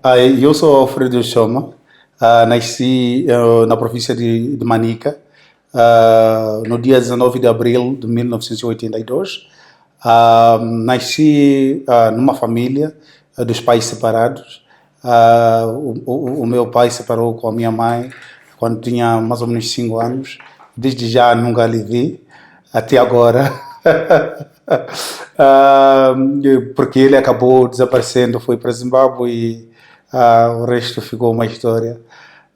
Eu sou Alfredo Choma, nasci na província de Manica, no dia 19 de abril de 1982. Nasci numa família dos pais separados. O meu pai separou com a minha mãe quando tinha mais ou menos 5 anos. Desde já nunca lhe vi, até agora. Ah, Porque ele acabou desaparecendo, foi para Zimbábue e o resto ficou uma história.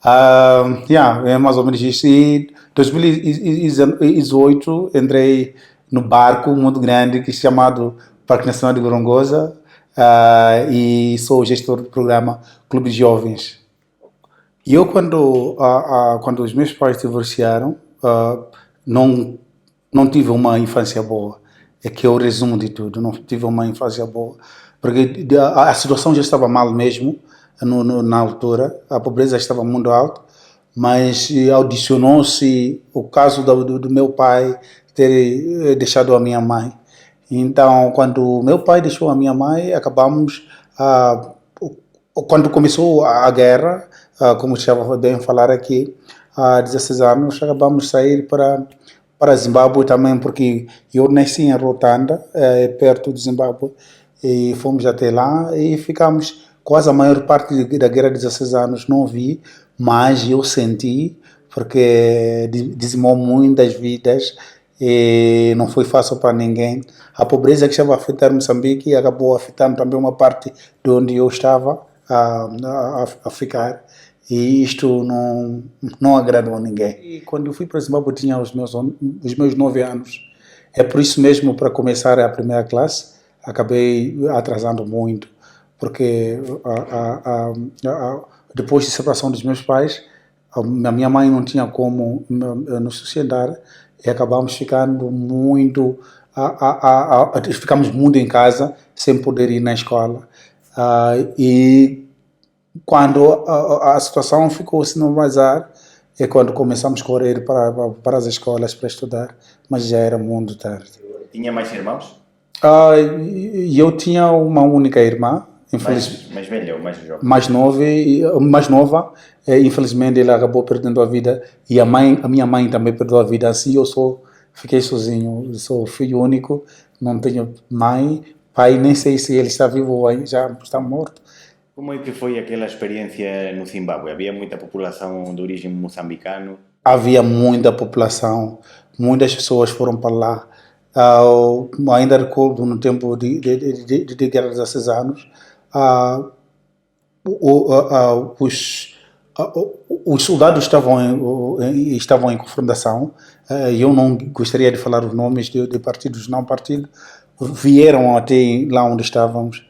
É mais ou menos isso. E em 2018 entrei no barco muito grande que é chamado Parque Nacional de Gorongosa, e sou gestor do programa Clube de Jovens. E eu, quando os meus pais divorciaram, não, não tive uma infância boa. É que é o resumo de tudo. Não tive uma infância boa. Porque a situação já estava mal mesmo na altura. A pobreza estava muito alta. Mas adicionou-se o caso do meu pai ter deixado a minha mãe. Então, quando o meu pai deixou a minha mãe, acabamos. Quando começou a guerra, como estava bem a falar aqui, há 16 anos, acabamos de sair para Zimbábue também, porque eu nasci em Rotanda, perto de Zimbábue, e fomos até lá e ficamos quase a maior parte da guerra de 16 anos. Não vi, mas eu senti, porque dizimou muitas vidas e não foi fácil para ninguém. A pobreza que estava a afetar Moçambique acabou afetando também uma parte de onde eu estava a ficar. E isto não agradou a ninguém. E quando eu fui para Zimbábue, eu tinha os meus 9 anos. É por isso mesmo, para começar a primeira classe, acabei atrasando muito, porque depois de separação dos meus pais, a minha mãe não tinha como nos sustentar e acabamos ficando muito, ficamos muito em casa, sem poder ir na escola. E quando a situação ficou assim no bazar, é quando começamos a correr para as escolas para estudar, mas já era muito tarde. Tinha mais irmãos? Eu tinha uma única irmã, Mais velha ou mais jovem? mais nova. Infelizmente ela acabou perdendo a vida e a minha mãe também perdeu a vida. Assim fiquei sozinho, sou filho único, não tenho mãe, pai, nem sei se ele está vivo ou já está morto. Como é que foi aquela experiência no Zimbábue? Havia muita população de origem moçambicana? Havia muita população, muitas pessoas foram para lá. Ainda recordo no tempo de guerra de 16 anos, os soldados estavam em confrontação. Eu não gostaria de falar os nomes de partidos, não partidos, vieram até lá onde estávamos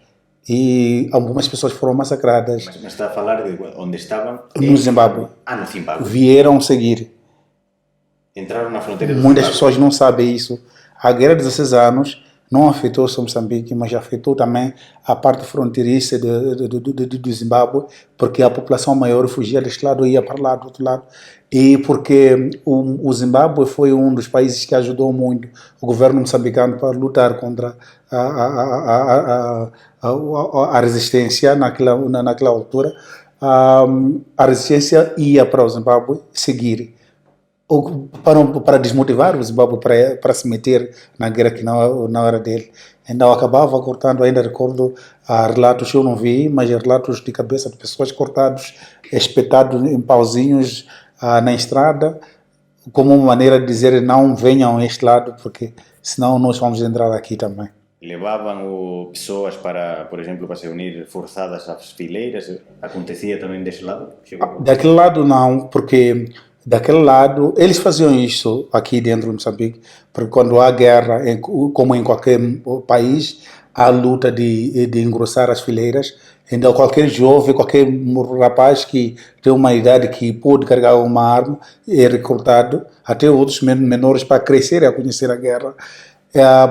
e algumas pessoas foram massacradas. Mas está a falar de onde estavam? No Zimbábue. No Zimbábue. Vieram seguir. Entraram na fronteira do Muitas Zimbábue. pessoas não sabem isso. A guerra de 16 anos não afetou só Moçambique, mas afetou também a parte fronteiriça do Zimbábue, porque a população maior fugia deste lado e ia para lá, do outro lado. E porque o Zimbábue foi um dos países que ajudou muito o governo moçambicano para lutar contra a resistência naquela altura. A resistência ia para o Zimbábue seguir, para desmotivar o Zimbábue para se meter na guerra que não era dele. Então acabava cortando, ainda recordo relatos, eu não vi, mas relatos de cabeça de pessoas cortadas, espetados em pauzinhos na estrada, como uma maneira de dizer: não venham a este lado, porque senão nós vamos entrar aqui também. Levavam pessoas para, por exemplo, para se unir forçadas às fileiras? Acontecia também desse lado? Daquele lado não, porque daquele lado eles faziam isso aqui dentro de Moçambique, porque quando há guerra, como em qualquer país, há luta de engrossar as fileiras. Então qualquer jovem, qualquer rapaz que tem uma idade que pode carregar uma arma é recrutado, até outros menores, para crescer e a conhecer a guerra.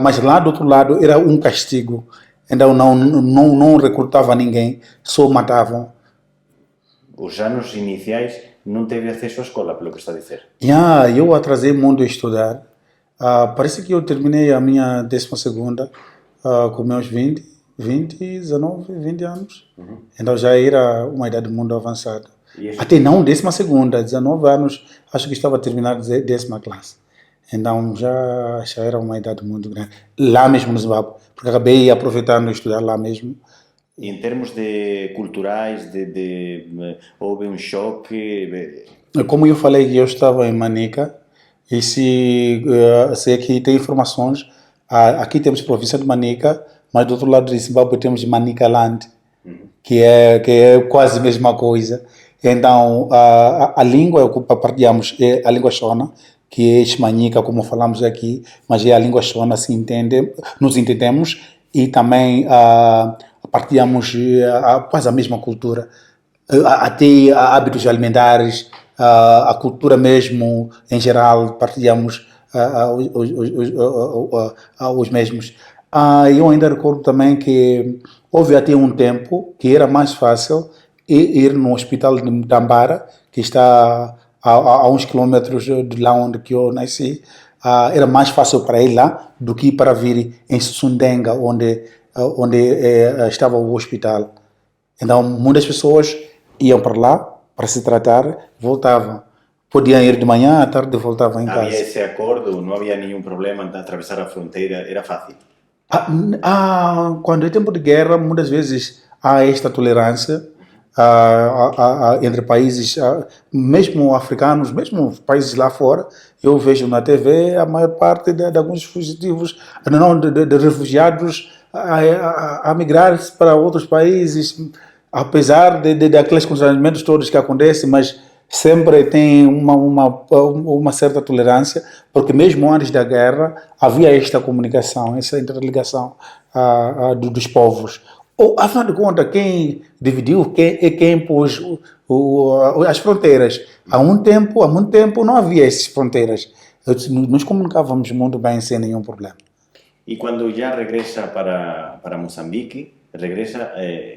Mas lá do outro lado era um castigo. Então não recrutava ninguém, só matavam. Os anos iniciais não teve acesso à escola, pelo que está a dizer? Eu atrasei muito a estudar. Parece que eu terminei a minha 12ª com meus 20. 20, 19, 20 anos. Então já era uma idade muito avançada. E este- Até não 12ª, 19 anos, acho que estava a terminar a 10ª classe. Então já era uma idade muito grande. Lá mesmo no Zimbábue, porque acabei aproveitando estudar lá mesmo. E em termos de culturais, houve um choque. Como eu falei que eu estava em Manica, e se aqui tem informações, aqui temos província de Manica, mas do outro lado de Zimbábue temos Manicaland, que é quase a mesma coisa. Então, a língua que partilhamos é a língua Shona, que é Xmanica, como falamos aqui, mas é a língua Shona, nos entendemos, e também partilhamos quase a mesma cultura. Até hábitos alimentares, a cultura mesmo, em geral, partilhamos os mesmos. Eu ainda recordo também que houve até um tempo que era mais fácil ir no hospital de Tambara, que está a uns quilômetros de lá onde que eu nasci. Era mais fácil para ir lá do que para vir em Sundenga, onde estava o hospital. Então, muitas pessoas iam para lá para se tratar, voltavam. Podiam ir de manhã, à tarde voltavam em Havia casa. esse acordo, não havia nenhum problema de atravessar a fronteira, era fácil. Quando é tempo de guerra, muitas vezes há esta tolerância entre países, mesmo africanos, mesmo países lá fora. Eu vejo na TV a maior parte de alguns fugitivos, não, de refugiados a migrar para outros países, apesar daqueles constrangimentos todos que acontecem, mas sempre tem uma certa tolerância, porque mesmo antes da guerra havia esta comunicação, essa interligação dos povos. Afinal de contas, quem dividiu, quem pôs as fronteiras. Há muito tempo não havia essas fronteiras. Nos comunicávamos muito bem sem nenhum problema. E quando já regressa para Moçambique,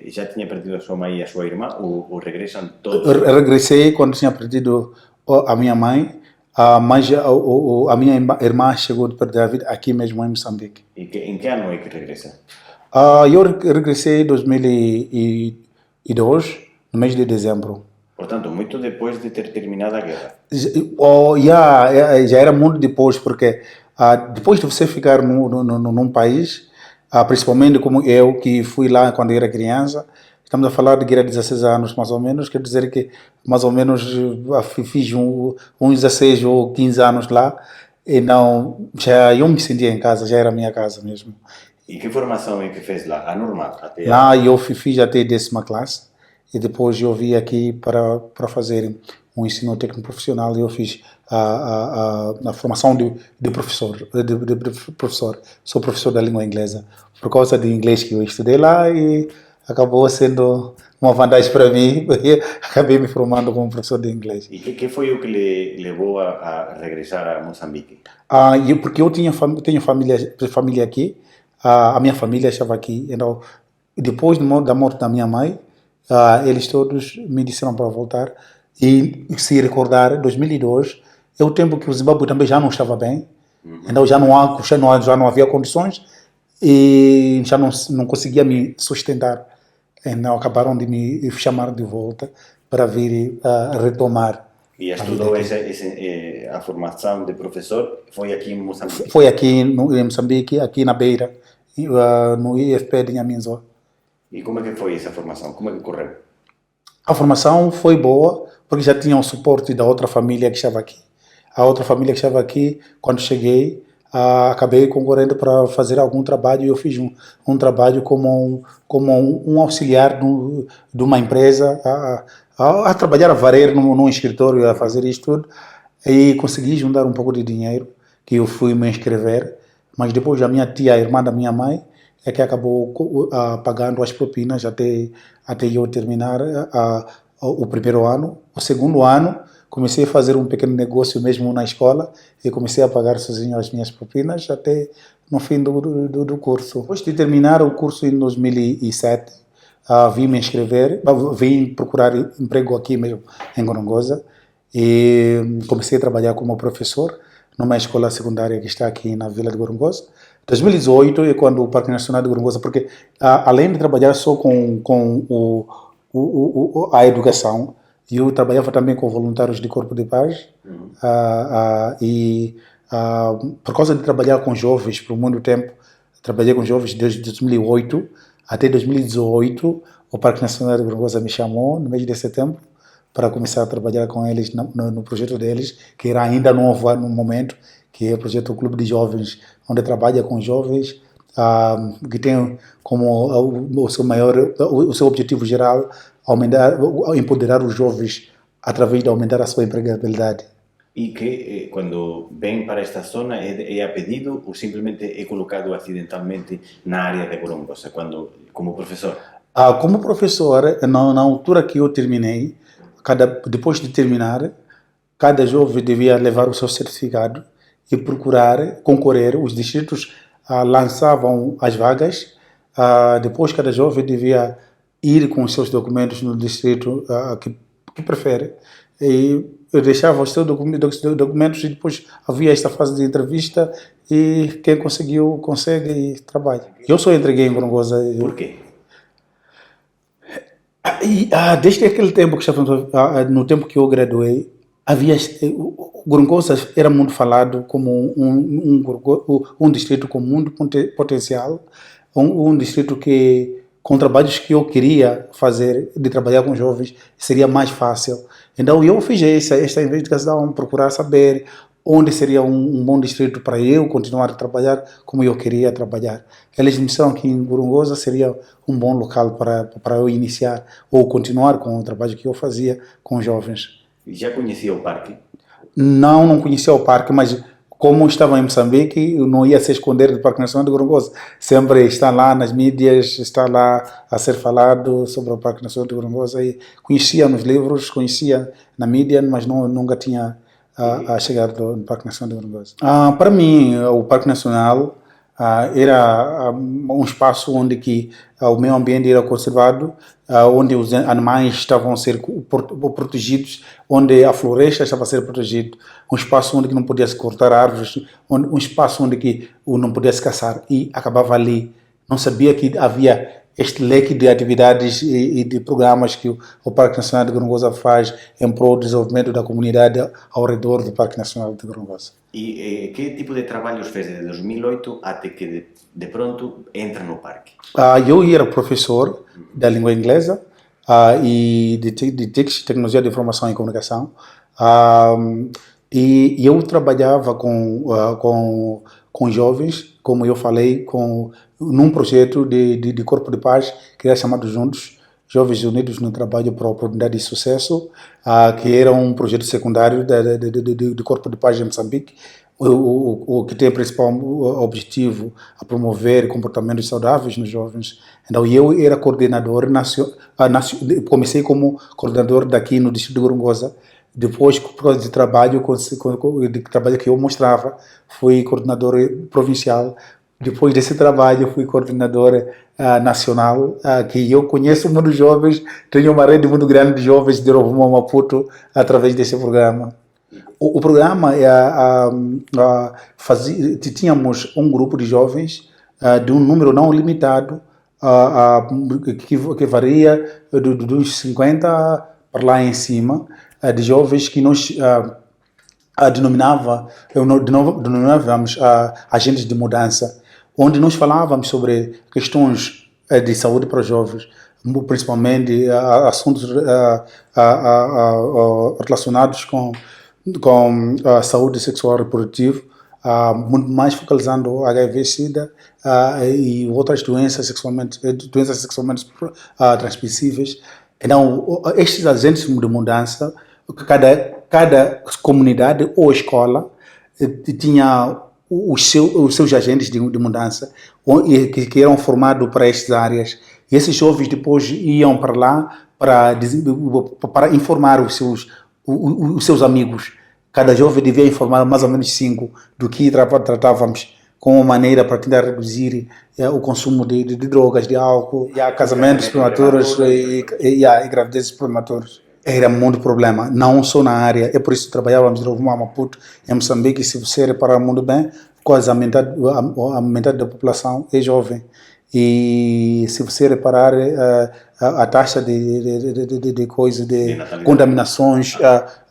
já tinha perdido a sua mãe e a sua irmã, ou regressam todos? Regressei quando tinha perdido a minha mãe, mas a minha irmã chegou a perder a vida aqui mesmo em Moçambique. E em que ano é que regressa? Eu regressei em 2002, no mês de dezembro. Portanto, muito depois de ter terminado a guerra. Já era muito depois, porque depois de você ficar num país, principalmente como eu, que fui lá quando era criança, estamos a falar de guerra de 16 anos, mais ou menos, quer dizer que mais ou menos fiz uns 16 ou 15 anos lá, e não, já eu me sentia em casa, já era a minha casa mesmo. E que formação é que fez lá? A normal? Lá eu fiz até 10ª classe, e depois eu vim aqui para fazer um ensino técnico profissional, e eu fiz a formação de professor, de professor. Sou professor da língua inglesa, por causa do inglês que eu estudei lá, e acabou sendo uma vantagem para mim, porque acabei me formando como professor de inglês. E que foi o que lhe levou a regressar a Moçambique? Porque eu tenho família aqui, a minha família estava aqui, então depois da morte da minha mãe, eles todos me disseram para voltar. E se recordar, 2002 é o tempo que o Zimbábue também já não estava bem, então já não havia condições, e já não conseguia me sustentar. Então acabaram de me chamar de volta para vir retomar. E estudou a formação de professor, foi aqui em Moçambique? Foi aqui em Moçambique, aqui na Beira, no IFP de Nhaminzoa. E como é que foi essa formação? Como é que correu? A formação foi boa, porque já tinha o suporte da outra família que estava aqui. A outra família que estava aqui, quando cheguei, acabei concorrendo para fazer algum trabalho, e eu fiz um trabalho como um auxiliar de uma empresa, a trabalhar a varer num escritório, a fazer isto tudo, e consegui juntar um pouco de dinheiro, que eu fui me inscrever, mas depois a minha tia, a irmã da minha mãe, é que acabou pagando as propinas até eu terminar o primeiro ano. O segundo ano, comecei a fazer um pequeno negócio mesmo na escola, e comecei a pagar sozinho as minhas propinas até no fim do curso. Depois de terminar o curso em 2007, vim me inscrever, vim procurar emprego aqui mesmo em Gorongosa, e comecei a trabalhar como professor numa escola secundária que está aqui na Vila de Gorongosa. 2018 é quando o Parque Nacional de Gorongosa, porque além de trabalhar só com a educação, eu trabalhava também com voluntários de Corpo de Paz e por causa de trabalhar com jovens por muito tempo, trabalhei com jovens desde 2008 até 2018, o Parque Nacional de Gorongosa me chamou no mês de setembro para começar a trabalhar com eles no projeto deles, que era ainda novo no momento, que é o projeto Clube de Jovens, onde trabalha com jovens, que tem como o seu objetivo geral empoderar os jovens através de aumentar a sua empregabilidade. E que quando vem para esta zona é a pedido ou simplesmente é colocado acidentalmente na área de Gorongosa, como professor? Como professor, na altura que eu terminei, depois de terminar, cada jovem devia levar o seu certificado e procurar concorrer. Os distritos lançavam as vagas, depois cada jovem devia ir com os seus documentos no distrito que prefere. E eu deixava os seus documentos e depois havia esta fase de entrevista e quem conseguiu, consegue e trabalha. Eu só entreguei em Gorongosa. Por quê? Desde aquele tempo que no tempo que eu graduei, o Gorongosa era muito falado como um distrito com muito potencial, um distrito que, com trabalhos que eu queria fazer, de trabalhar com jovens, seria mais fácil. Então eu fiz esta investigação, procurar saber onde seria um bom distrito para eu continuar a trabalhar como eu queria trabalhar. Eles me disseram que em Gorongosa seria um bom local para eu iniciar ou continuar com o trabalho que eu fazia com jovens. Já conhecia o parque? Não conhecia o parque, mas como estava em Moçambique, eu não ia se esconder do Parque Nacional de Gorongosa. Sempre está lá nas mídias, está lá a ser falado sobre o Parque Nacional de Gorongosa. E conhecia nos livros, conhecia na mídia, mas nunca tinha chegado no Parque Nacional de Gorongosa. Para mim, o Parque Nacional era um espaço onde que o meio ambiente era conservado, onde os animais estavam a ser protegidos, onde a floresta estava a ser protegida, um espaço onde que não podia se cortar árvores, um espaço onde que não podia se caçar, e acabava ali. Não sabia que havia este leque de atividades e de programas que o Parque Nacional de Gorongosa faz em prol do desenvolvimento da comunidade ao redor do Parque Nacional de Gorongosa. E que tipo de trabalhos fez de 2008 até que de pronto entra no parque? Eu era professor da língua inglesa e de TICS, Tecnologia de Informação e Comunicação, e eu trabalhava com jovens, como eu falei, num projeto de Corpo de Paz que era chamado Juntos, Jovens Unidos no Trabalho para a Oportunidade de Sucesso, que era um projeto secundário de Corpo de Paz em Moçambique, o que tem o principal objetivo a promover comportamentos saudáveis nos jovens. Então eu era coordenador comecei como coordenador daqui no distrito de Gorongosa. Depois, por causa de trabalho que eu mostrava, fui coordenador provincial. Depois desse trabalho, fui coordenador nacional, que eu conheço muitos jovens, tenho uma rede muito grande de jovens de Rovuma, Maputo, através desse programa. O programa tínhamos um grupo de jovens de um número não limitado, que varia dos 50 para lá em cima, de jovens que nós denominávamos agentes de mudança, onde nós falávamos sobre questões de saúde para os jovens, principalmente assuntos relacionados com a saúde sexual e reprodutiva, muito mais focalizando HIV/SIDA e outras doenças sexualmente transmissíveis. Então, estes agentes de mudança, cada comunidade ou escola tinha os seus agentes de mudança que eram formados para estas áreas. E esses jovens depois iam para lá para informar os seus amigos. Cada jovem devia informar mais ou menos 5 do que tratávamos como maneira para tentar reduzir o consumo de drogas, de álcool, casamentos prematuros e gravidezes prematuras. Era muito problema, não só na área. É por isso que trabalhávamos em Rovuma, Maputo, em Moçambique. Se você reparar muito bem, quase a metade da população é jovem. E se você reparar a taxa de coisa de natalidade. contaminações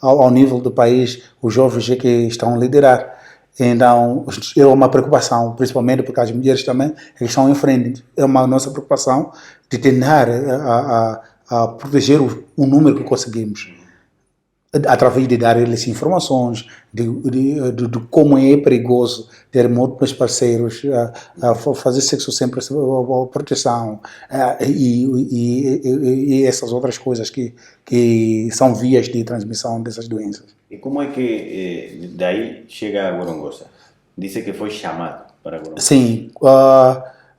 ao nível do país, os jovens é que estão a liderar. Então, é uma preocupação, principalmente porque as mulheres também estão em frente. É uma nossa preocupação de tentar a proteger o número que conseguimos, através de dar eles informações de como é perigoso ter múltiplos parceiros, fazer sexo sem proteção, e essas outras coisas que são vias de transmissão dessas doenças. E como é que daí chega a Gorongosa? Disse que foi chamado para Gorongosa. Sim,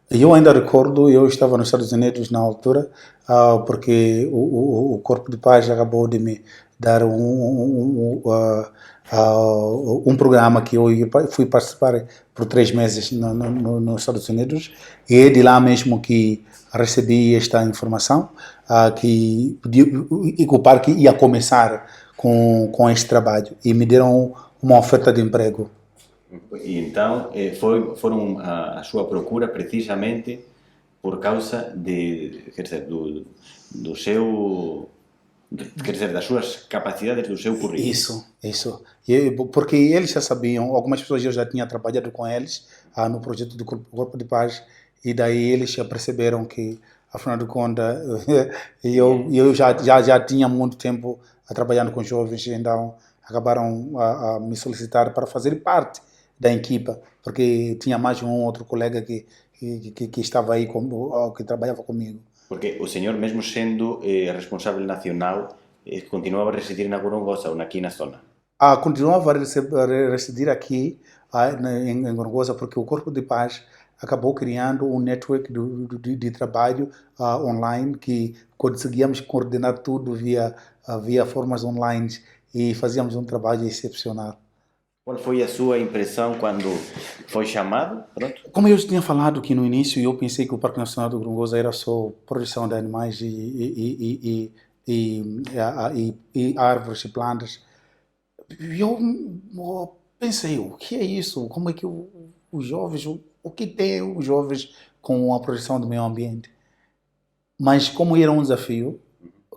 eu ainda recordo, eu estava nos Estados Unidos na altura, porque o Corpo de Paz acabou de me dar um programa que eu fui participar por 3 meses nos Estados Unidos, e é de lá mesmo que recebi esta informação, que o parque ia começar com este trabalho, e me deram uma oferta de emprego. E então foram a sua procura precisamente por causa quer dizer, do seu, quer dizer, das suas capacidades, do seu currículo. Isso. Porque eles já sabiam, algumas pessoas eu já tinha trabalhado com eles no projeto do Corpo de Paz, e daí eles já perceberam que, afinal de contas, eu já tinha muito tempo trabalhando com jovens, então acabaram a me solicitar para fazer parte da equipa, porque tinha mais um outro colega que estava aí, que trabalhava comigo. Porque o senhor, mesmo sendo responsável nacional, continuava a residir na Gorongosa ou aqui na zona? Continuava a residir aqui em Gorongosa, porque o Corpo de Paz acabou criando um network de trabalho online, que conseguíamos coordenar tudo via formas online, e fazíamos um trabalho excepcional. Qual foi a sua impressão quando foi chamado? Pronto. Como eu tinha falado aqui no início, eu pensei que o Parque Nacional do Gorongosa era só proteção de animais e árvores e plantas. Eu pensei, o que é isso? Como é que os jovens, o que tem os jovens com a proteção do meio ambiente? Mas como era um desafio,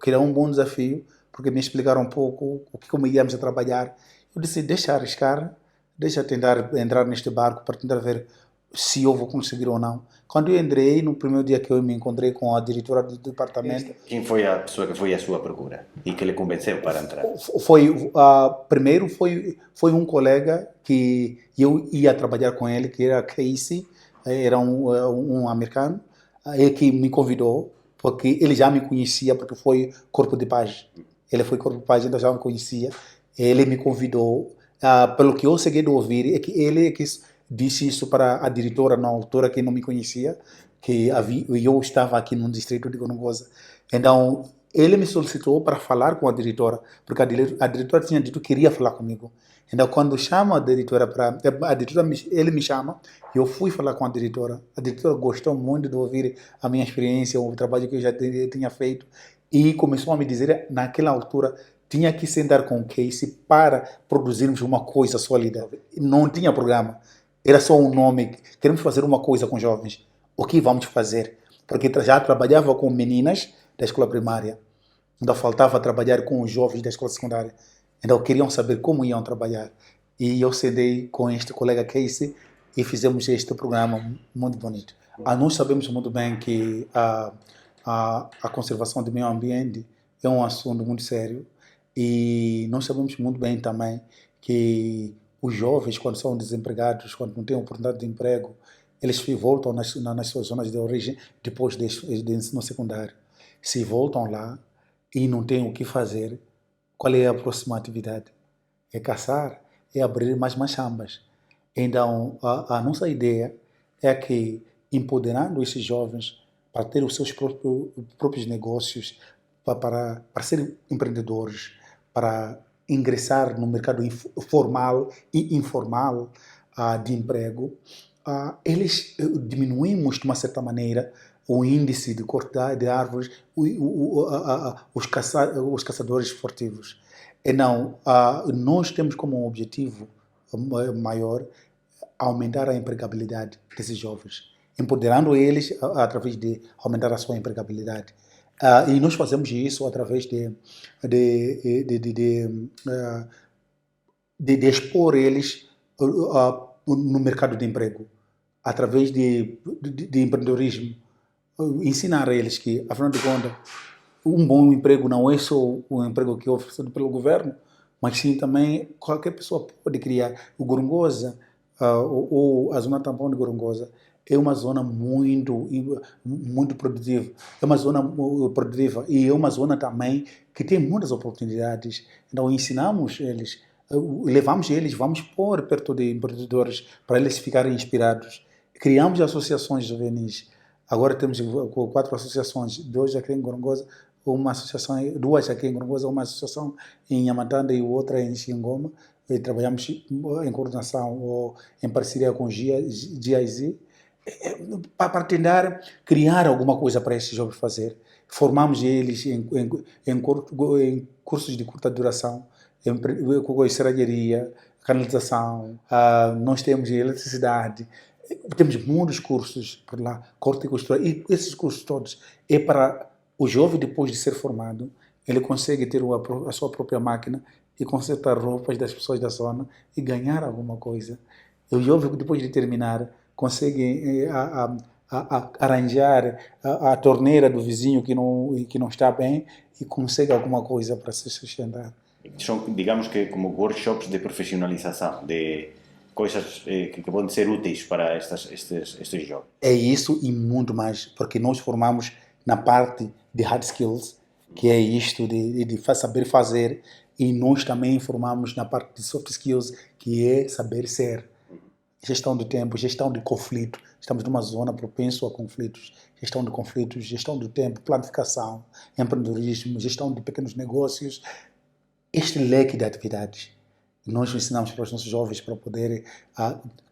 que era um bom desafio, porque me explicaram um pouco como íamos a trabalhar, eu disse, deixa arriscar, deixa tentar entrar neste barco para tentar ver se eu vou conseguir ou não. Quando eu entrei, no primeiro dia que eu me encontrei com a diretora do departamento... Quem foi a pessoa que foi à sua procura e que lhe convenceu para entrar? Primeiro foi um colega que eu ia trabalhar com ele, que era Casey, era um americano, que me convidou, porque ele já me conhecia, porque foi Corpo de Paz. Ele foi Corpo de Paz, então já me conhecia. Ele me convidou, pelo que eu cheguei a ouvir, é que ele que disse isso para a diretora na altura, que não me conhecia, que eu estava aqui no distrito de Gorongosa. Então, ele me solicitou para falar com a diretora, porque a diretora tinha dito que queria falar comigo. Então, quando chama a diretora ele me chama, eu fui falar com a diretora. A diretora gostou muito de ouvir a minha experiência, o trabalho que eu já tinha feito, e começou a me dizer, naquela altura, tinha que sentar com o Casey para produzirmos uma coisa sólida. Não tinha programa, era só um nome. Queremos fazer uma coisa com jovens. O que vamos fazer? Porque já trabalhava com meninas da escola primária, ainda faltava trabalhar com os jovens da escola secundária. Então queriam saber como iam trabalhar. E eu sentei com este colega Casey e fizemos este programa muito bonito. Nós sabemos muito bem que a conservação do meio ambiente é um assunto muito sério, e nós sabemos muito bem também que os jovens, quando são desempregados, quando não têm oportunidade de emprego, eles voltam nas suas zonas de origem depois de ensino secundário. Se voltam lá e não têm o que fazer, qual é a próxima atividade? É caçar, é abrir mais machambas. Então, a nossa ideia é que, empoderando esses jovens para ter os seus próprios negócios, para serem empreendedores, para ingressar no mercado formal e informal de emprego, eles diminuímos, de uma certa maneira, o índice de corte de árvores, os caçadores esportivos. E não, nós temos como objetivo maior aumentar a empregabilidade desses jovens, empoderando eles através de aumentar a sua empregabilidade. E nós fazemos isso através de expor eles no mercado de emprego, através de empreendedorismo, ensinar a eles que, afinal de contas, um bom emprego não é só um emprego que é oferecido pelo governo, mas sim também qualquer pessoa pode criar. O Gorongosa, ou a zona tampão de Gorongosa, é uma zona muito produtiva. É uma zona produtiva e é uma zona também que tem muitas oportunidades. Então ensinamos eles, levamos eles, vamos pôr perto de empreendedores para eles ficarem inspirados. Criamos associações juvenis. Agora temos 4 associações, 2 aqui em Gorongosa, uma associação, 2 aqui em Gorongosa, uma associação em Yamatanda e outra em Xingoma. E trabalhamos em coordenação ou em parceria com GIZ, para tentar criar alguma coisa para esses jovens fazer. Formamos eles em cursos de curta duração, em serralheria, canalização, nós temos eletricidade, temos muitos cursos por lá, corte e costura, e esses cursos todos é para o jovem, depois de ser formado, ele consegue ter a sua própria máquina e consertar roupas das pessoas da zona e ganhar alguma coisa. E o jovem, depois de terminar, consegue arranjar a torneira do vizinho que não está bem e consegue alguma coisa para se sustentar. São, digamos que, como workshops de profissionalização, de coisas que podem ser úteis para estes jovens. É isso e muito mais, porque nós formamos na parte de hard skills, que é isto de saber fazer, e nós também formamos na parte de soft skills, que é saber ser. Gestão do tempo, gestão de conflito. Estamos numa zona propensa a conflitos. Gestão de conflitos, gestão do tempo, planificação, empreendedorismo, gestão de pequenos negócios. Este leque de atividades. Nós ensinamos para os nossos jovens para poderem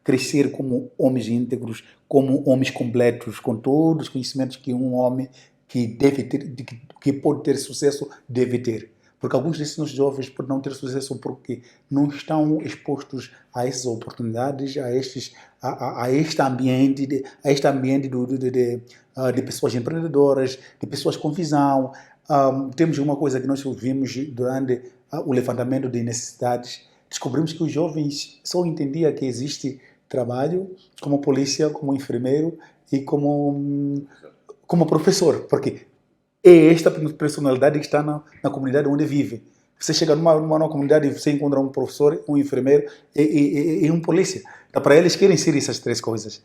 crescer como homens íntegros, como homens completos, com todos os conhecimentos que um homem que deve ter, que pode ter sucesso, deve ter. Porque alguns desses nossos jovens podem não ter sucesso porque não estão expostos a essas oportunidades, a este ambiente, de pessoas empreendedoras, de pessoas com visão. Temos uma coisa que nós vimos durante o levantamento de necessidades. Descobrimos que os jovens só entendiam que existe trabalho como polícia, como enfermeiro e como professor, porque é esta personalidade que está na comunidade onde vive. Você chega numa comunidade e você encontra um professor, um enfermeiro e um polícia. Então, para eles querem ser essas 3 coisas.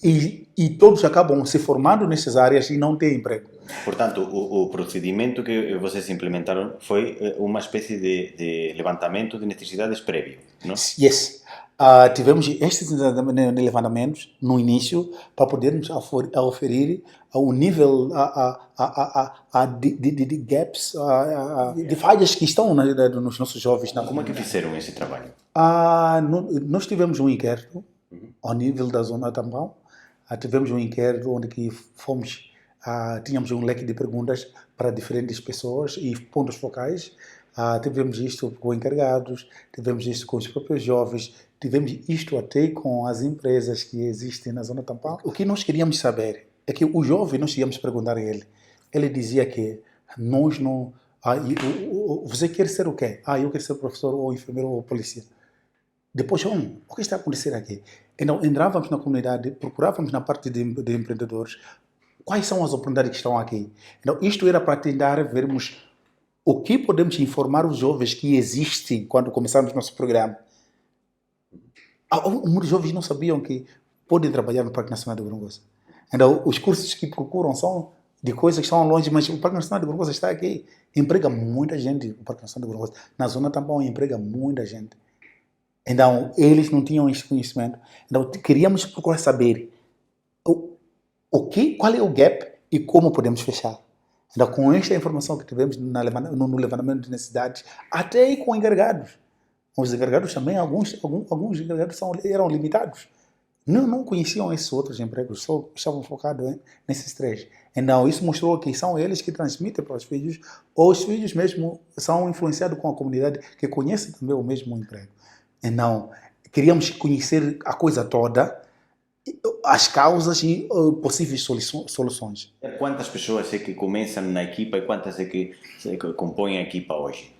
E todos acabam se formando nessas áreas e não têm emprego. Portanto, o procedimento que vocês implementaram foi uma espécie de levantamento de necessidades prévio, não? Yes. Tivemos estes levantamentos no início para podermos oferir o nível de gaps, de falhas que estão nos nossos jovens. Como é que fizeram esse trabalho? Nós tivemos um inquérito ao nível da zona tampão. Tivemos um inquérito onde que fomos, tínhamos um leque de perguntas para diferentes pessoas e pontos focais. Tivemos isto com encarregados, tivemos isto com os próprios jovens, tivemos isto até com as empresas que existem na zona tampão. O que nós queríamos saber é que o jovem, nós íamos perguntar a ele, ele dizia que nós não... você quer ser o quê? Eu quero ser professor ou enfermeiro ou polícia. Depois, o que está acontecendo aqui? Então, entrávamos na comunidade, procurávamos na parte de empreendedores, quais são as oportunidades que estão aqui. Então, isto era para tentar vermos o que podemos informar os jovens que existem quando começamos nosso programa. Muitos jovens não sabiam que podem trabalhar no Parque Nacional de Gorongosa. Então, os cursos que procuram são de coisas que estão longe, mas o Parque Nacional de Gorongosa está aqui. Emprega muita gente, o Parque Nacional de Gorongosa. Na zona também emprega muita gente. Então, eles não tinham esse conhecimento. Então, queríamos procurar saber qual é o gap e como podemos fechar. Então, com esta informação que tivemos no levantamento de necessidades, até com encarregados. Os encarregados também, alguns encarregados eram limitados. Não conheciam esses outros empregos, só estavam focados nesses 3. Então, isso mostrou que são eles que transmitem para os filhos, ou os filhos mesmo são influenciados com a comunidade que conhece também o mesmo emprego. Então, queríamos conhecer a coisa toda, as causas e possíveis soluções. Quantas pessoas é que começam na equipa e quantas é que compõem a equipa hoje?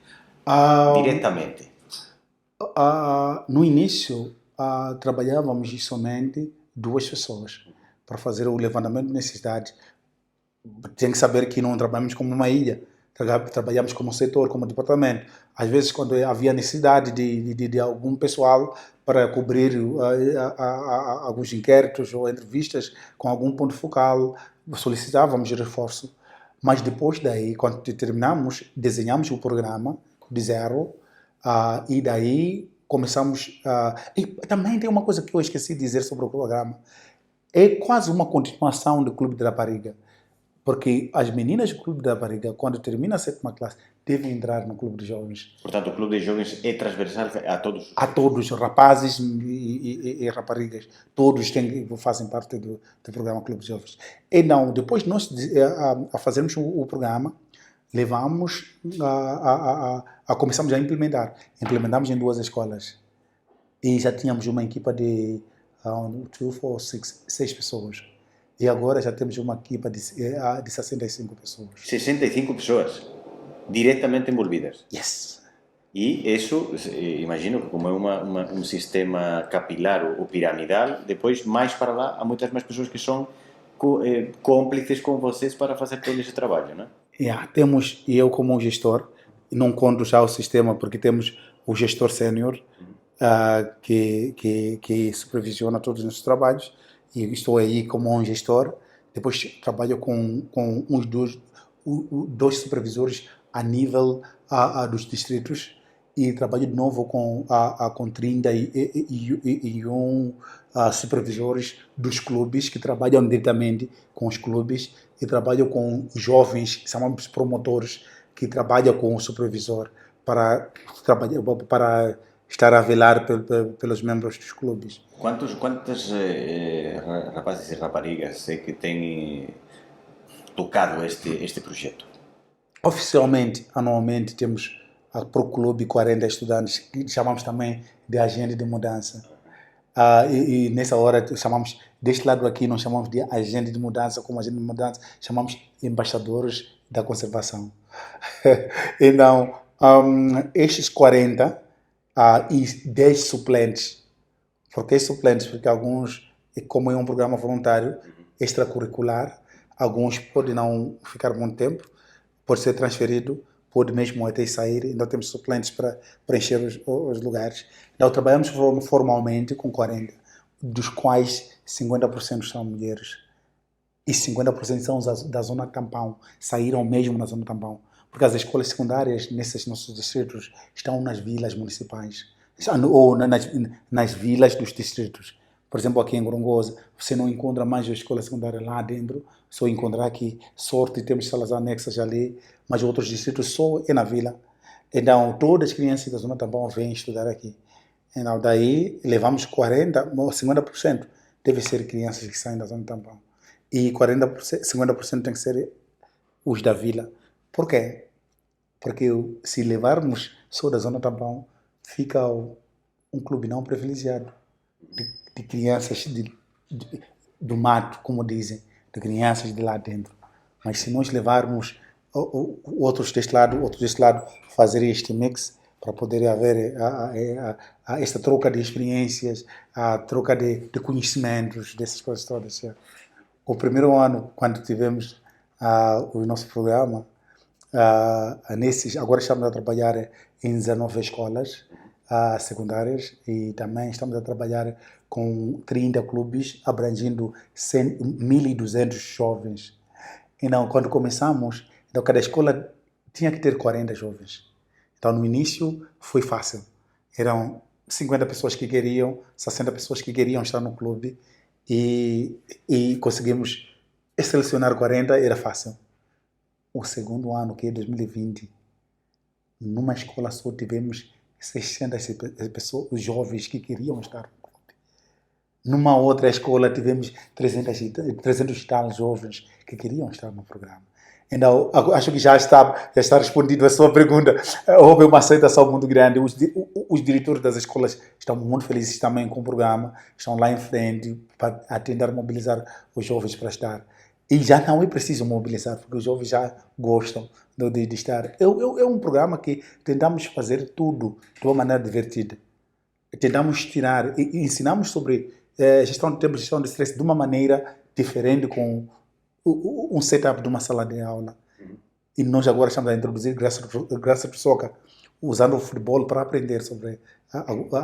Ah, Diretamente. No início, trabalhávamos somente 2 pessoas para fazer o levantamento de necessidade. Tem que saber que não trabalhamos como uma ilha, trabalhamos como setor, como departamento. Às vezes, quando havia necessidade de algum pessoal para cobrir alguns inquéritos ou entrevistas com algum ponto focal, solicitávamos reforço. Mas depois daí, quando terminamos, desenhamos o programa de zero, e daí começamos. E também tem uma coisa que eu esqueci de dizer sobre o programa. É quase uma continuação do Clube de Rapariga. Porque as meninas do Clube da Rapariga, quando termina a 7ª classe, devem entrar no Clube de Jovens. Portanto, o Clube de Jovens é transversal a todos? A todos, rapazes e raparigas, todos fazem parte do programa Clube de Jovens. E não, depois nós a fazermos o programa, levamos começamos a implementar. Implementamos em 2 escolas. E já tínhamos uma equipa de 6 pessoas. E agora já temos uma equipa de 65 pessoas. 65 pessoas diretamente envolvidas. Yes. E isso, imagino que como é um sistema capilar ou piramidal, depois mais para lá há muitas mais pessoas que são cúmplices com vocês para fazer todo esse trabalho, não é? Temos, eu como gestor, não conto já o sistema porque temos o gestor sênior que supervisiona todos os nossos trabalhos, e estou aí como um gestor. Depois trabalho com uns 2 supervisores a nível dos distritos, e trabalho de novo com 31 supervisores dos clubes que trabalham diretamente com os clubes, e trabalho com jovens que chamamos promotores que trabalham com o supervisor para estar a velar pelos membros dos clubes. Quantos rapazes e raparigas é que têm tocado este projeto? Oficialmente, anualmente, temos para o clube 40 estudantes, que chamamos também de agente de mudança. E nessa hora chamamos, deste lado aqui, nós chamamos de agente de mudança. Como agente de mudança, chamamos embaixadores da conservação. Então, estes 40 e 10 suplentes. Por que suplentes? Porque alguns, como é um programa voluntário, extracurricular, alguns podem não ficar muito tempo, pode ser transferido, pode mesmo até sair. Então temos suplentes para preencher os lugares. Então trabalhamos formalmente com 40, dos quais 50% são mulheres e 50% são da zona tampão, saíram mesmo na zona tampão, porque as escolas secundárias nesses nossos distritos estão nas vilas municipais, ou nas vilas dos distritos. Por exemplo, aqui em Gorongosa, você não encontra mais a escola secundária lá dentro, só encontrar aqui Sorte, temos salas anexas ali, mas outros distritos só é na vila. Então, todas as crianças da zona tampão vêm estudar aqui. Então, daí, levamos 50% deve ser crianças que saem da zona tampão. E 50% tem que ser os da vila. Por quê? Porque se levarmos só da zona tampão, fica um clube não privilegiado de crianças do mato, como dizem, de crianças de lá dentro. Mas se nós levarmos outros deste lado, fazer este mix para poder haver esta troca de experiências, a troca de conhecimentos, dessas coisas todas. O primeiro ano, quando tivemos o nosso programa, agora estamos a trabalhar em 19 escolas secundárias, e também estamos a trabalhar com 30 clubes, abrangendo 1.200 jovens. Então, quando começamos, então, cada escola tinha que ter 40 jovens. Então, no início, foi fácil. Eram 50 pessoas que queriam, 60 pessoas que queriam estar no clube, e conseguimos selecionar 40, era fácil. O segundo ano, que é 2020, numa escola só tivemos 600 pessoas, os jovens que queriam estar no clube. Numa outra escola tivemos 300 e tal jovens que queriam estar no programa. Então, acho que já está respondido a sua pergunta. Houve uma aceitação muito grande. Os diretores das escolas estão muito felizes também com o programa, estão lá em frente para a tentar mobilizar os jovens para estar. E já não é preciso mobilizar, porque os jovens já gostam de estar. É um programa que tentamos fazer tudo de uma maneira divertida. Tentamos tirar e ensinamos sobre gestão de tempo, gestão de stress de uma maneira diferente, com um setup de uma sala de aula. E nós agora estamos a introduzir graças soccer, usando o futebol para aprender sobre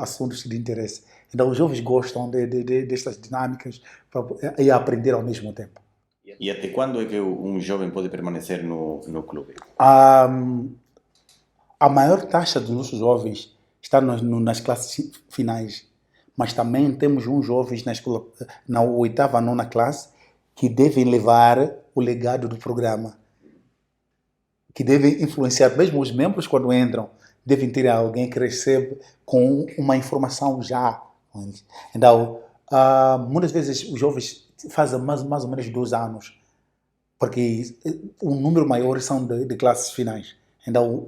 assuntos de interesse. Então os jovens gostam destas dinâmicas e aprender ao mesmo tempo. E até quando é que um jovem pode permanecer no clube? A maior taxa dos nossos jovens está nas classes finais, mas também temos uns jovens na escola, na oitava, nona classe, que devem levar o legado do programa, que devem influenciar, mesmo os membros quando entram, devem ter alguém que recebe com uma informação já. Então, muitas vezes os jovens fazem mais ou menos 2 anos, porque o número maior são de classes finais. Então,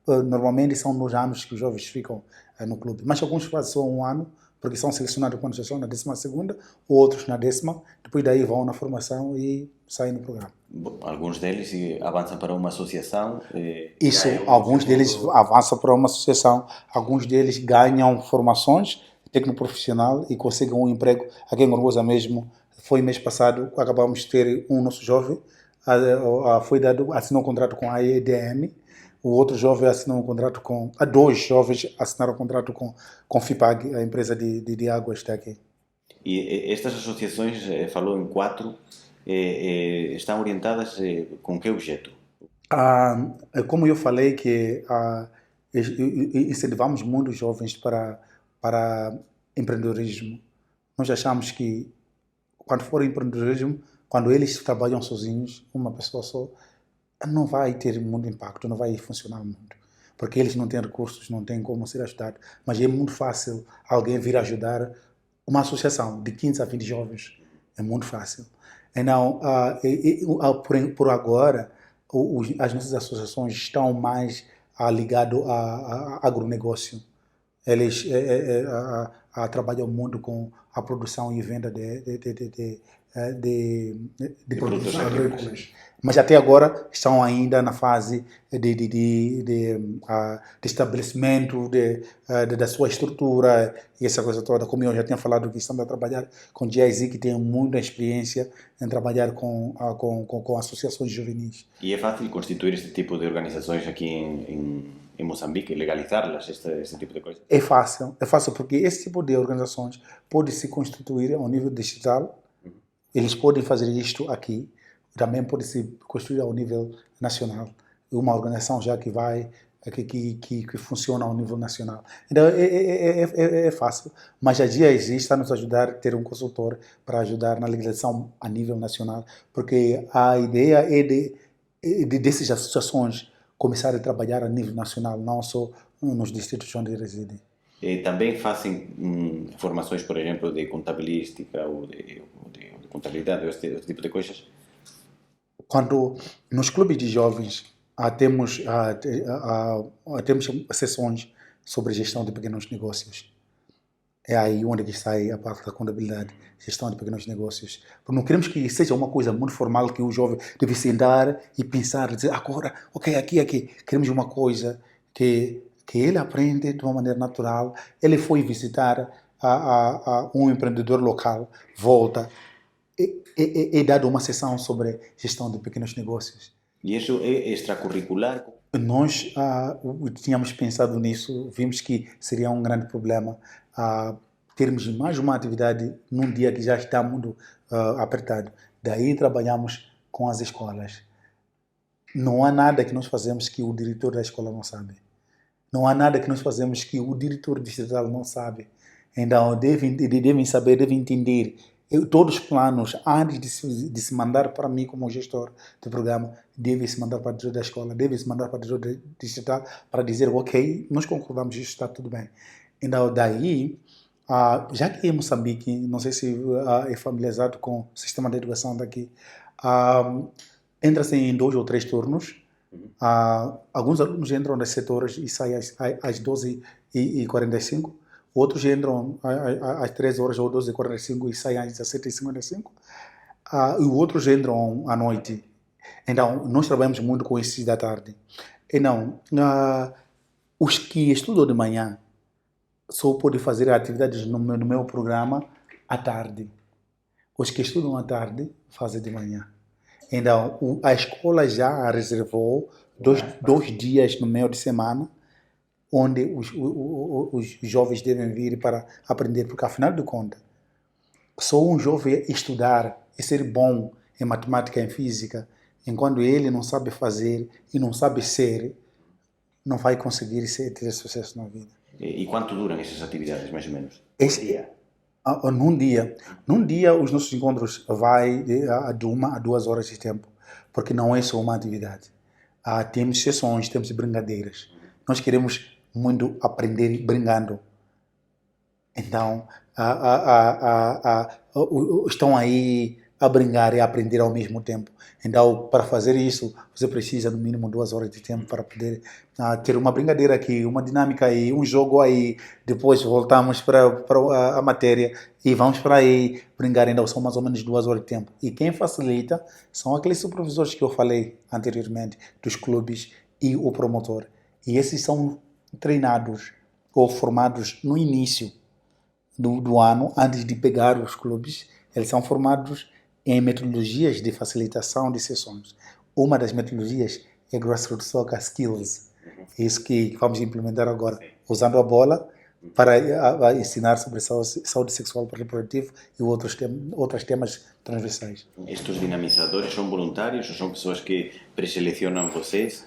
normalmente são 2 anos que os jovens ficam no clube. Mas alguns fazem só 1 ano, porque são selecionados quando já estão na 12ª, outros na 10ª, depois daí vão na formação e saem do programa. Alguns deles avançam para uma associação? Isso, alguns deles avançam para uma associação, alguns deles ganham formações técnico-profissional e conseguem um emprego. Aqui em Gorgosa mesmo, foi mês passado, acabamos de ter um nosso jovem, assinou um contrato com a EDM, o outro jovem assinou um contrato com... 2 jovens assinaram um contrato com FIPAG, a empresa de águas daqui. E estas associações, falou em 4, estão orientadas com que objeto? Como eu falei, que incentivamos muitos jovens para empreendedorismo. Nós achamos que quando for empreendedorismo, quando eles trabalham sozinhos, uma pessoa só, não vai ter muito impacto, não vai funcionar muito, porque eles não têm recursos, não têm como ser ajudados. Mas é muito fácil alguém vir ajudar uma associação de 15 a 20 jovens. É muito fácil. Então, por agora, as nossas associações estão mais ligadas a agronegócio. Eles trabalham muito com a produção e venda de produtos agrícolas. Mas até agora estão ainda na fase de estabelecimento da sua estrutura e essa coisa toda. Como eu já tinha falado, que estamos a trabalhar com GIZ, que tem muita experiência em trabalhar com associações juvenis. E é fácil constituir este tipo de organizações aqui em Moçambique, legalizá-las, este tipo de coisas? É fácil porque esse tipo de organizações pode se constituir ao nível digital. Eles podem fazer isto aqui, também pode se construir ao nível nacional. Uma organização já que que funciona ao nível nacional. Então é fácil, mas a GIZ está nos ajudar a ter um consultor para ajudar na legalização a nível nacional, porque a ideia é dessas associações começar a trabalhar a nível nacional, não só nos distritos onde residem. Também fazem formações, por exemplo, de contabilística ou de contabilidade, esse tipo de coisas? Quando nos clubes de jovens temos sessões sobre gestão de pequenos negócios. É aí onde sai a parte da contabilidade, gestão de pequenos negócios. Porque não queremos que seja uma coisa muito formal que o jovem deve sentar e pensar, dizer agora, ok, aqui. Queremos uma coisa que ele aprende de uma maneira natural. Ele foi visitar um empreendedor local, volta, é dado uma sessão sobre gestão de pequenos negócios. E isso é extracurricular? Nós tínhamos pensado nisso, vimos que seria um grande problema termos mais uma atividade num dia que já está muito apertado. Daí trabalhamos com as escolas. Não há nada que nós fazemos que o diretor da escola não sabe. Não há nada que nós fazemos que o diretor distrital não sabe. Então, devem saber, devem entender. Todos os planos, antes de se mandar para mim como gestor do programa, devem se mandar para o diretor da escola, devem se mandar para o diretor distrital para dizer, ok, nós concordamos, isso está tudo bem. Então, daí, já que em Moçambique, não sei se é familiarizado com o sistema de educação daqui, Entra-se em 2 ou 3 turnos. Alguns alunos entram às 7 horas e saem às 12h45. Outros entram às 13 horas ou 12h45 e saem às 17h55. E outros entram à noite. Então, nós trabalhamos muito com esses da tarde. Então, os que estudam de manhã só podem fazer atividades no meu programa à tarde. Os que estudam à tarde fazem de manhã. Então, a escola já reservou dois dias no meio de semana onde os jovens devem vir para aprender, porque afinal de contas, só um jovem estudar e ser bom em matemática e em física, enquanto ele não sabe fazer e não sabe ser, não vai conseguir ter sucesso na vida. E quanto duram essas atividades, mais ou menos? Num dia, os nossos encontros vai de 1 a 2 horas de tempo, porque não é só uma atividade. Temos sessões, temos brincadeiras. Nós queremos muito aprender brincando. Então, estão aí a brincar e a aprender ao mesmo tempo. Então, para fazer isso, você precisa no mínimo 2 horas de tempo para poder ter uma brincadeira aqui, uma dinâmica aí, um jogo aí. Depois voltamos para a matéria e vamos para aí brincar. Então, são mais ou menos 2 horas de tempo. E quem facilita são aqueles supervisores que eu falei anteriormente, dos clubes e o promotor. E esses são treinados ou formados no início do ano, antes de pegar os clubes. Eles são formados em metodologias de facilitação de sessões. Uma das metodologias é Grassroots Soccer Skills. Isso que vamos implementar agora, usando a bola para ensinar sobre saúde sexual e reprodutiva e outros temas transversais. Estes dinamizadores são voluntários ou são pessoas que preselecionam vocês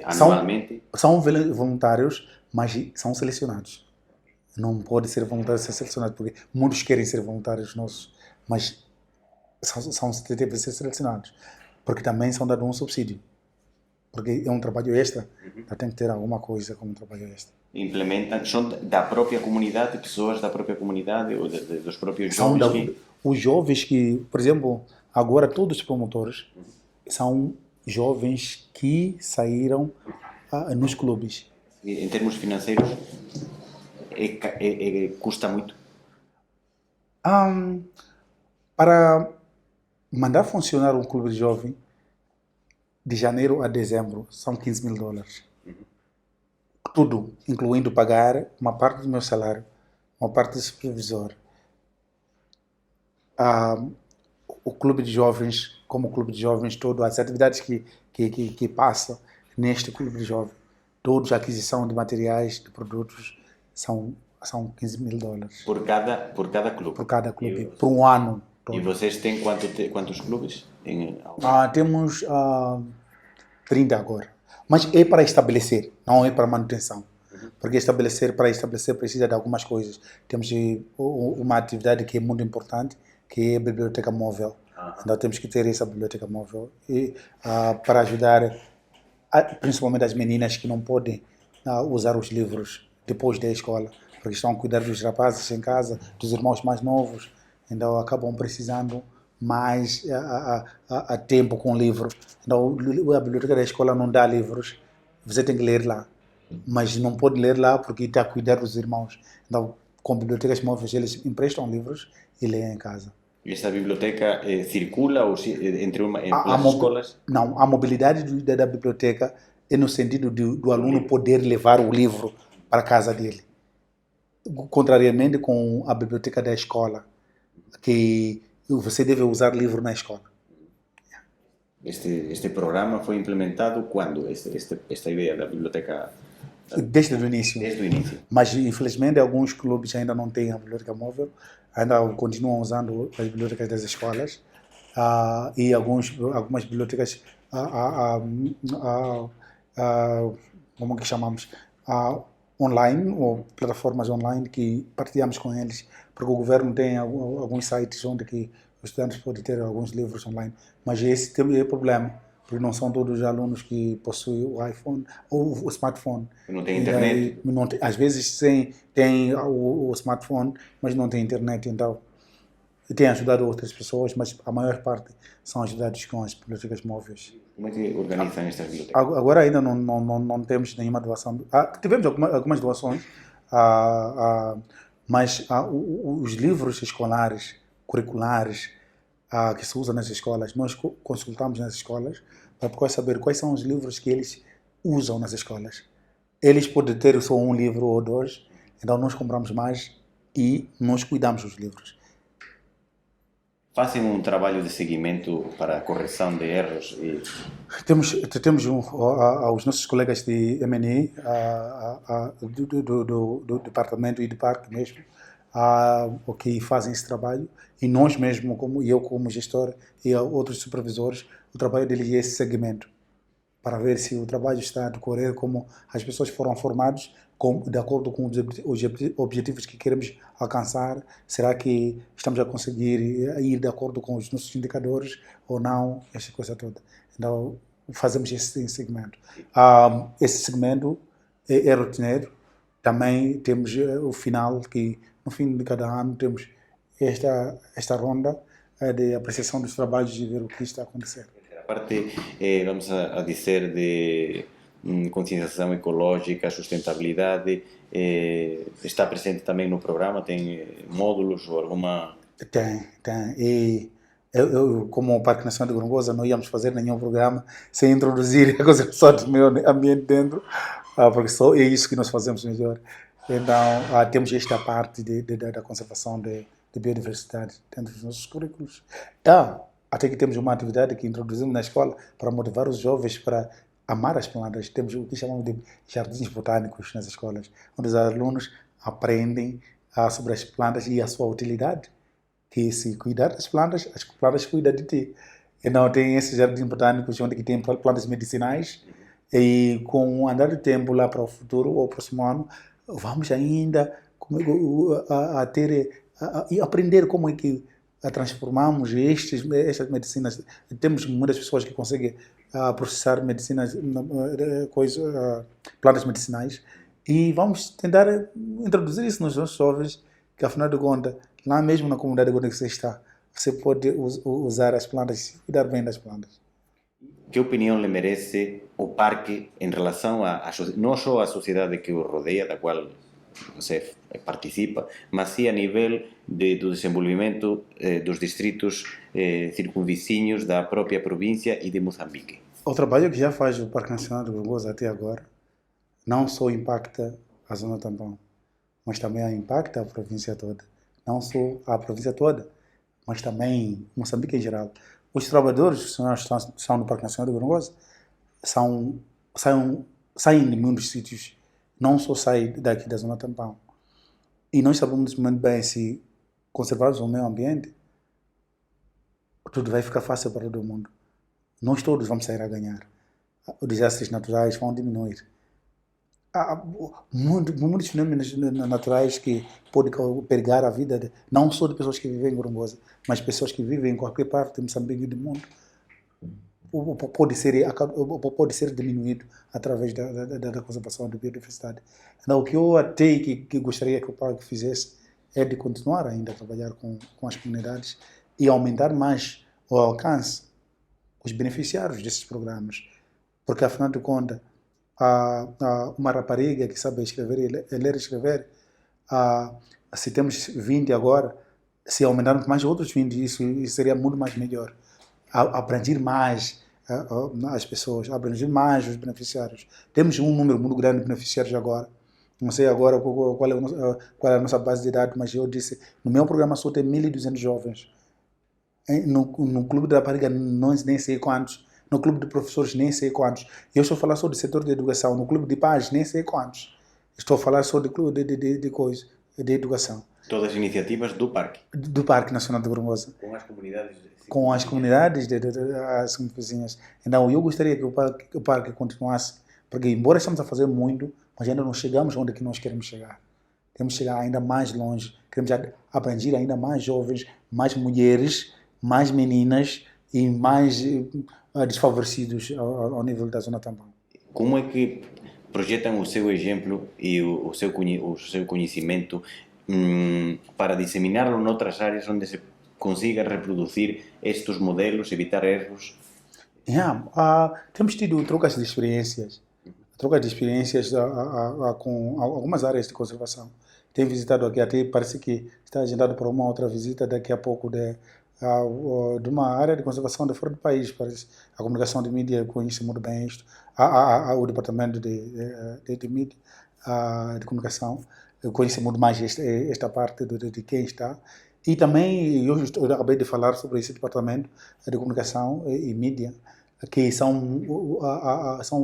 anualmente? São voluntários, mas são selecionados. Não pode ser voluntário ser selecionado, porque muitos querem ser voluntários nossos, mas devem ser selecionados, porque também são dados um subsídio, porque é um trabalho extra, tem que ter alguma coisa como um trabalho extra. Implementam, são da própria comunidade, pessoas da própria comunidade ou dos próprios jovens? Os jovens que, por exemplo, agora todos os promotores são jovens que saíram nos clubes. Em termos financeiros, custa muito? Para mandar funcionar um clube de jovem, de janeiro a dezembro, são $15,000. Tudo, incluindo pagar uma parte do meu salário, uma parte do supervisor. O clube de jovens, como o clube de jovens todo, as atividades que passam neste clube de jovens, todos, a aquisição de materiais, de produtos, são $15,000. Por cada clube? Por cada clube, por um ano. E vocês têm quantos clubes? Temos 30 agora. Mas é para estabelecer, não é para manutenção. Porque para estabelecer precisa de algumas coisas. Temos uma atividade que é muito importante, que é a biblioteca móvel. Então temos que ter essa biblioteca móvel para ajudar, principalmente as meninas que não podem usar os livros depois da escola, porque estão a cuidar dos rapazes em casa, dos irmãos mais novos. Então acabam precisando mais tempo com o livro. Então a biblioteca da escola não dá livros, você tem que ler lá, mas não pode ler lá porque está a cuidar dos irmãos. Então, com bibliotecas móveis, eles emprestam livros e leem em casa. E essa biblioteca circula entre as escolas? Não, a mobilidade da biblioteca é no sentido do aluno poder levar o livro para a casa dele, contrariamente com a biblioteca da escola, que você deve usar livro na escola. Este programa foi implementado quando? Esta ideia da biblioteca? Desde o início. Desde o início. Mas, infelizmente, alguns clubes ainda não têm a biblioteca móvel, ainda continuam usando as bibliotecas das escolas, e algumas bibliotecas, como que chamamos, online, ou plataformas online que partilhamos com eles, porque o governo tem alguns sites onde que os estudantes podem ter alguns livros online, mas esse é o problema, porque não são todos os alunos que possuem o iPhone ou o smartphone. Não tem internet? Às vezes tem o smartphone, mas não tem internet, então tem ajudado outras pessoas, mas a maior parte são ajudados com as bibliotecas móveis. Como é que organizam estas bibliotecas? Agora ainda não temos nenhuma doação. Tivemos algumas doações, mas os livros escolares, curriculares, que se usam nas escolas, nós consultamos nas escolas para poder saber quais são os livros que eles usam nas escolas. Eles podem ter só um livro ou dois, então nós compramos mais e nós cuidamos dos livros. Fazem um trabalho de seguimento para a correção de erros e Temos os nossos colegas de M&E, do departamento e do parque mesmo, que fazem esse trabalho, e nós mesmo, como gestor e outros supervisores, o trabalho deles é esse segmento, para ver se o trabalho está a decorrer como as pessoas foram formadas, de acordo com os objetivos que queremos alcançar. Será que estamos a conseguir ir de acordo com os nossos indicadores ou não, essa coisa toda. Então, fazemos esse segmento. Esse segmento é rotineiro. Também temos o final, que no fim de cada ano temos esta ronda de apreciação dos trabalhos e ver o que está a acontecer. a parte, vamos a dizer, de conscienciação ecológica, sustentabilidade, está presente também no programa? Tem módulos ou alguma... Tem. E eu, como Parque Nacional de Gorongosa, não íamos fazer nenhum programa sem introduzir a conservação do meio ambiente dentro, porque só é isso que nós fazemos melhor. Então, temos esta parte da conservação de biodiversidade dentro dos nossos currículos. Até que temos uma atividade que introduzimos na escola para motivar os jovens para amar as plantas. Temos o que chamamos de jardins botânicos nas escolas, onde os alunos aprendem sobre as plantas e a sua utilidade. Que se cuidar das plantas, as plantas cuidam de ti. Então tem esses jardins botânicos onde tem plantas medicinais, e com o andar do tempo lá para o futuro ou próximo ano, vamos ainda e aprender como é que transformamos estas medicinas. Temos muitas pessoas que conseguem processar medicinas, plantas medicinais, e vamos tentar introduzir isso nos nossos jovens, que afinal de contas, lá mesmo na comunidade onde você está, você pode usar as plantas e cuidar bem das plantas. Que opinião lhe merece o parque em relação não só à sociedade que o rodeia, da qual você participa, mas sim a nível do desenvolvimento dos distritos circunvizinhos da própria província e de Moçambique? O trabalho que já faz o Parque Nacional de Gorongosa até agora não só impacta a zona tampão, mas também impacta a província toda. Não só a província toda, mas também Moçambique em geral. Os trabalhadores que estão no Parque Nacional de Gorongosa saem de muitos sítios, não só saem daqui da zona tampão. E nós sabemos muito bem, se conservarmos o meio ambiente, tudo vai ficar fácil para todo mundo. Nós todos vamos sair a ganhar. Os desastres naturais vão diminuir. Há muitos fenômenos naturais que podem pegar a vida não só de pessoas que vivem em Gorongosa, mas pessoas que vivem em qualquer parte de Moçambique e do mundo. Pode ser diminuído através da conservação da biodiversidade. Então, o que eu até que gostaria que o parque fizesse é de continuar ainda a trabalhar com as comunidades e aumentar mais o alcance, os beneficiários desses programas. Porque, afinal de contas, uma rapariga que sabe escrever e ler e escrever, se temos 20 agora, se aumentarmos mais outros 20, isso seria muito mais melhor. Abranger mais as pessoas, abranger mais os beneficiários. Temos um número muito grande de beneficiários agora. Não sei agora qual é a nossa base de dados, mas eu disse, no meu programa só tem 1.200 jovens. No Clube da Rapariga, nem sei quantos. No Clube de Professores, nem sei quantos. Eu estou a falar só do setor de educação. No Clube de Paz, nem sei quantos. Estou a falar só de educação. Todas as iniciativas do parque? Do Parque Nacional de Gorongosa. Com as comunidades? Com as comunidades as vizinhas. Então, eu gostaria que o parque continuasse, porque embora estamos a fazer muito, mas ainda não chegamos onde que nós queremos chegar. Queremos chegar ainda mais longe. Queremos abranger ainda mais jovens, mais mulheres, mais meninas e mais desfavorecidos ao nível da zona tampão. Como é que projetam o seu exemplo e o seu conhecimento para disseminá-lo noutras áreas onde se consiga reproduzir estes modelos, evitar erros. Temos tido trocas de experiências. Com algumas áreas de conservação. Tenho visitado aqui, até parece que está agendado para uma outra visita daqui a pouco de uma área de conservação de fora do país. Parece. A comunicação de mídia conhece muito bem isto. O departamento de mídia, de comunicação, conhece muito mais esta parte de quem está. E também, eu acabei de falar sobre esse departamento de comunicação e mídia, que são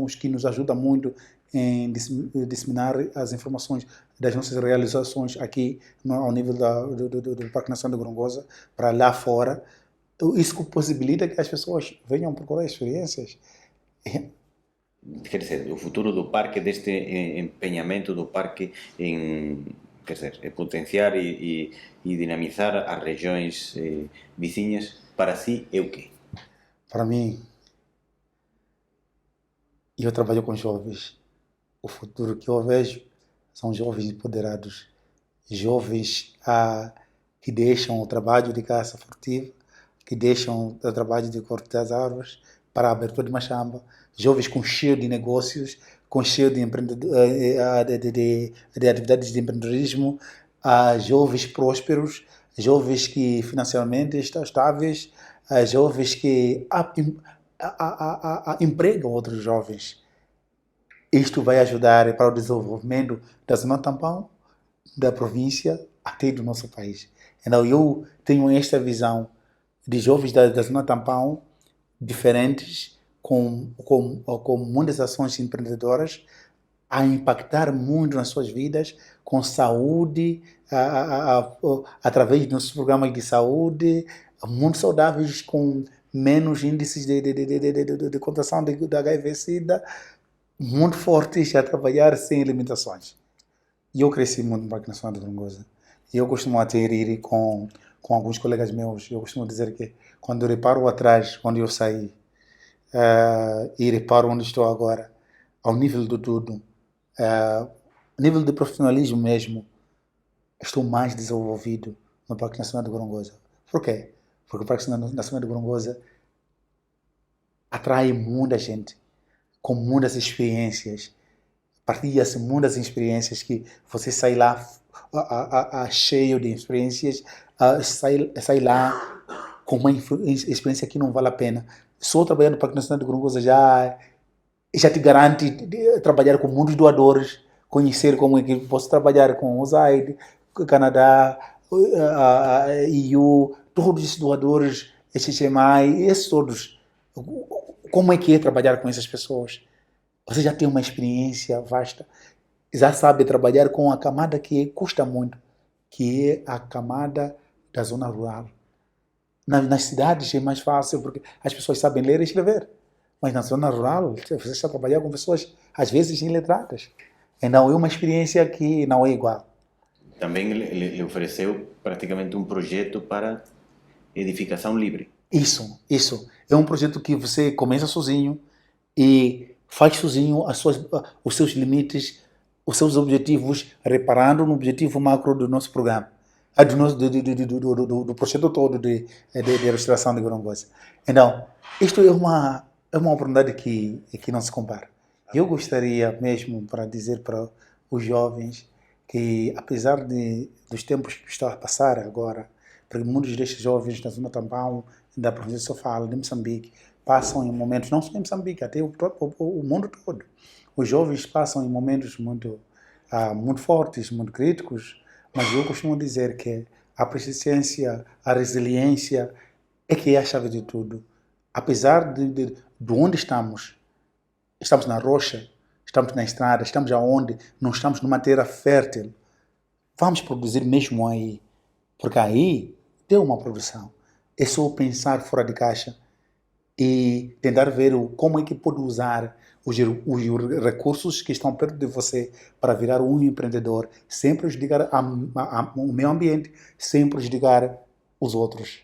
os que nos ajudam muito em disseminar as informações das nossas realizações aqui ao nível do Parque Nacional de Gorongosa para lá fora. Isso possibilita que as pessoas venham procurar experiências. Quer dizer, o futuro do parque, deste empenhamento do parque em, quer dizer, potenciar e dinamizar as regiões vizinhas, para si é o quê? Para mim, eu trabalho com jovens. O futuro que eu vejo são jovens empoderados, jovens que deixam o trabalho de caça furtiva, que deixam o trabalho de corte das árvores para a abertura de machamba, jovens com cheio de negócios, com cheio de atividades de empreendedorismo, jovens prósperos, jovens que financeiramente estão estáveis, jovens que empregam outros jovens. Isto vai ajudar para o desenvolvimento da zona tampão, da província, até do nosso país. Então, eu tenho esta visão de jovens da zona tampão diferentes, com muitas ações empreendedoras, a impactar muito nas suas vidas, com saúde, através dos nossos programas de saúde, muito saudáveis, com menos índices de contração de HIV-Sida, muito fortes a trabalhar sem limitações. E eu cresci muito no Parque Nacional de Gorongosa. E eu costumo até ir com alguns colegas meus. Eu costumo dizer que quando eu reparo atrás, onde eu saí, e reparo onde estou agora, ao nível de tudo, nível de profissionalismo mesmo, estou mais desenvolvido no Parque Nacional de Gorongosa. Por quê? Porque o Parque Nacional de Gorongosa atrai muita gente, com muitas experiências. Partilha-se muitas experiências que você sai lá cheio de experiências, sai lá com uma experiência que não vale a pena. Só trabalhar no Parque Nacional de Gorongosa já te garante trabalhar com muitos doadores, conhecer como é que posso trabalhar com o USAID, o Canadá, EU, todos esses doadores, HMI, esses todos. Como é que é trabalhar com essas pessoas? Você já tem uma experiência vasta, já sabe trabalhar com a camada que custa muito, que é a camada da zona rural. Nas cidades é mais fácil, porque as pessoas sabem ler e escrever. Mas na zona rural, você está trabalhando com pessoas, às vezes, iletradas. Então, é uma experiência que não é igual. Também ele ofereceu praticamente um projeto para edificação livre. Isso. É um projeto que você começa sozinho e faz sozinho os seus limites, os seus objetivos, reparando no objetivo macro do nosso programa, do projeto todo de restauração de Gorongosa. Então, isto é uma oportunidade que não se compara. Eu gostaria mesmo para dizer para os jovens que, apesar dos tempos que estão a passar agora, porque muitos destes jovens da zona tampão, da província de Sofala, de Moçambique, passam em momentos, não só em Moçambique, até o mundo todo. Os jovens passam em momentos muito fortes, muito críticos, mas eu costumo dizer que a persistência, a resiliência é que é a chave de tudo. Apesar de onde estamos na rocha, estamos na estrada, estamos aonde, não estamos numa terra fértil, vamos produzir mesmo aí, porque aí tem uma produção. É só pensar fora de caixa e tentar ver como é que pode usar os recursos que estão perto de você para virar um empreendedor, sem prejudicar o meio ambiente, sem prejudicar os outros.